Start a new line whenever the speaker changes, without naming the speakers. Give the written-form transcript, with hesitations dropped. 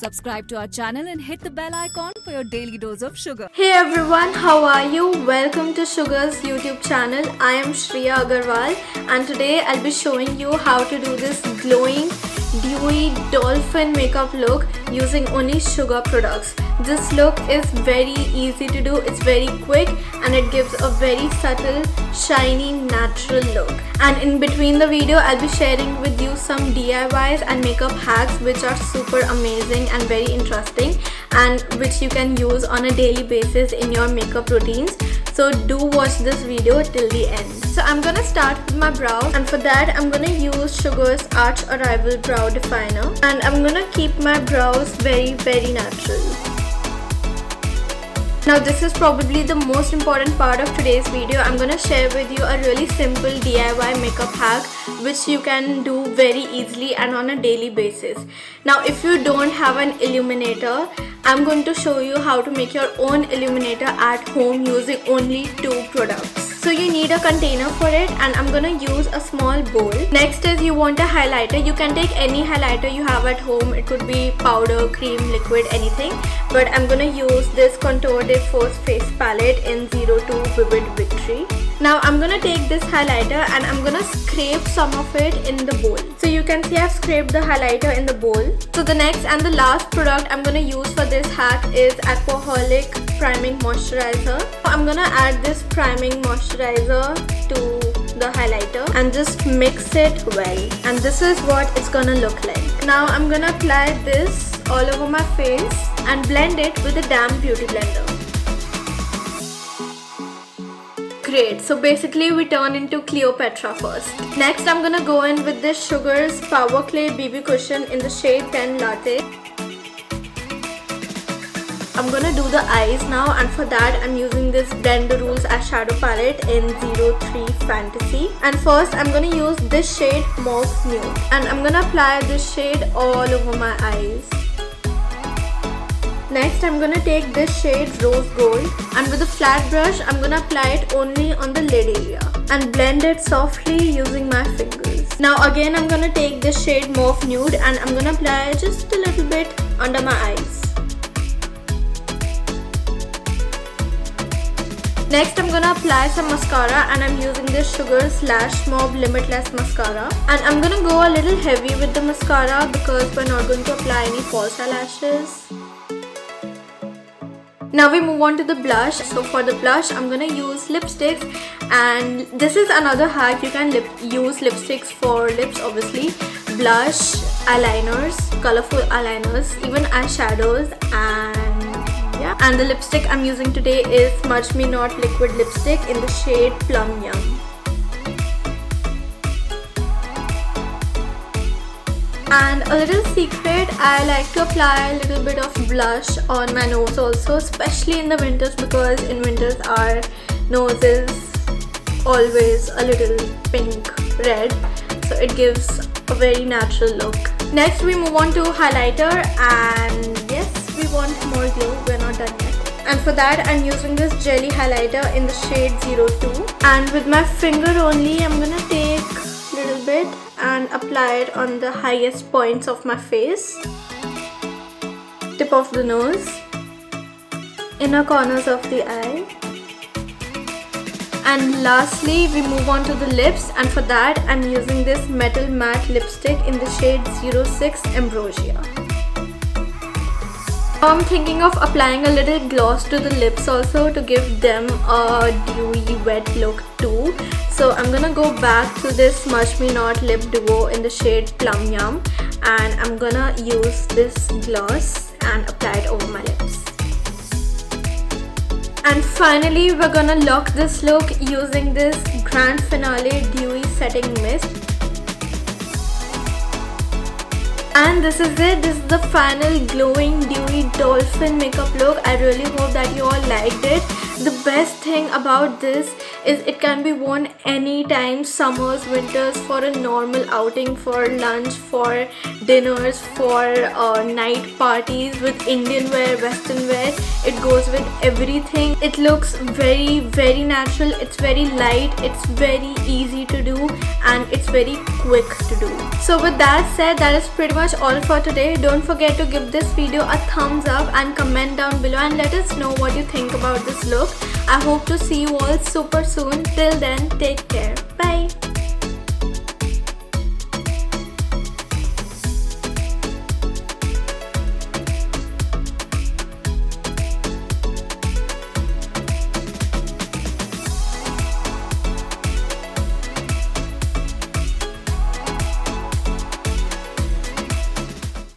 Subscribe to our channel and hit the bell icon for your daily dose of sugar.
Hey everyone, how are you? Welcome to Sugar's YouTube channel. I am Shriya Agarwal and today I'll be showing you how to do this glowing dewy dolphin makeup look using only Sugar products. This look is very easy to do, it's very quick and it gives a very subtle, shiny, natural look. And in between the video, I'll be sharing with you some DIYs and makeup hacks which are super amazing and very interesting and which you can use on a daily basis in your makeup routines. So do watch this video till the end. So I'm gonna start with my brows, and for that I'm gonna use Sugar's Arch Arrival Brow Definer, and I'm gonna keep my brows very natural. Now this is probably the most important part of today's video. I'm gonna share with you a really simple DIY makeup hack which you can do very easily and on a daily basis. Now if you don't have an illuminator, I'm going to show you how to make your own illuminator at home using only 2 products. So you need a container for it and I'm gonna use a small bowl. Next is you want a highlighter. You can take any highlighter you have at home. It could be powder, cream, liquid, anything. But I'm gonna use this Contour de Force Face Palette in 02 Vivid Victory. Now I'm gonna take this highlighter and I'm gonna scrape some of it in the bowl. So you can see I've scraped the highlighter in the bowl. So the next and the last product I'm gonna use for this hack is Aquaholic Priming Moisturizer. I'm gonna add this priming moisturizer to the highlighter and just mix it well. And this is what it's gonna look like. Now I'm gonna apply this all over my face and blend it with a damp beauty blender. Great, so basically we turn into Cleopatra first. Next I'm gonna go in with this Sugar's Power Clay BB Cushion in the shade 10 Latte. I'm gonna do the eyes now, and for that I'm using this Bend the Rules eyeshadow palette in 03 Fantasy. And first I'm gonna use this shade Mauve Nude and I'm gonna apply this shade all over my eyes. Next I'm gonna take this shade Rose Gold and with a flat brush I'm gonna apply it only on the lid area and blend it softly using my fingers. Now again I'm gonna take this shade Mauve Nude and I'm gonna apply just a little bit under my eyes. Next I'm gonna apply some mascara and I'm using this Sugar's Lash Mob Limitless Mascara. And I'm gonna go a little heavy with the mascara because we're not going to apply any false eyelashes. Now we move on to the blush. So for the blush I'm gonna use lipsticks, and this is another hack. You can use lipsticks for lips obviously, blush, eyeliners, colorful eyeliners, even eyeshadows, and the lipstick I'm using today is Smudge Me Not Liquid Lipstick in the shade Plum Yum. And a little secret, I like to apply a little bit of blush on my nose also, especially in the winters, because in winters our nose is always a little pink red, so it gives a very natural look. Next we move on to highlighter, and yes, we want more glow, we're not done yet. And for that I'm using this jelly highlighter in the shade 02, and with my finger only I'm gonna take a little bit and apply it on the highest points of my face, tip of the nose, inner corners of the eye, and lastly we move on to the lips, and for that I'm using this Metal Matte Lipstick in the shade 06 Ambrosia. I'm thinking of applying a little gloss to the lips also to give them a dewy wet look too. So I'm gonna go back to this Smudge Me Not Lip Duo in the shade Plum Yum, and I'm gonna use this gloss and apply it over my lips. And finally we're gonna lock this look using this Grand Finale Dewy Setting Mist. And this is it. This is the final glowing dewy dolphin makeup look. I really hope that you all liked it. The best thing about this is it can be worn anytime, summers, winters, for a normal outing, for lunch, for dinners, for night parties, with Indian wear, western wear. It goes with everything. It looks very, very natural. It's very light, it's very easy to do, and it's very quick to do. So with that said, that is pretty much all for today. Don't forget to give this video a thumbs up and comment down below and let us know what you think about this look. I hope to see you all super soon. Till then, take care. Bye.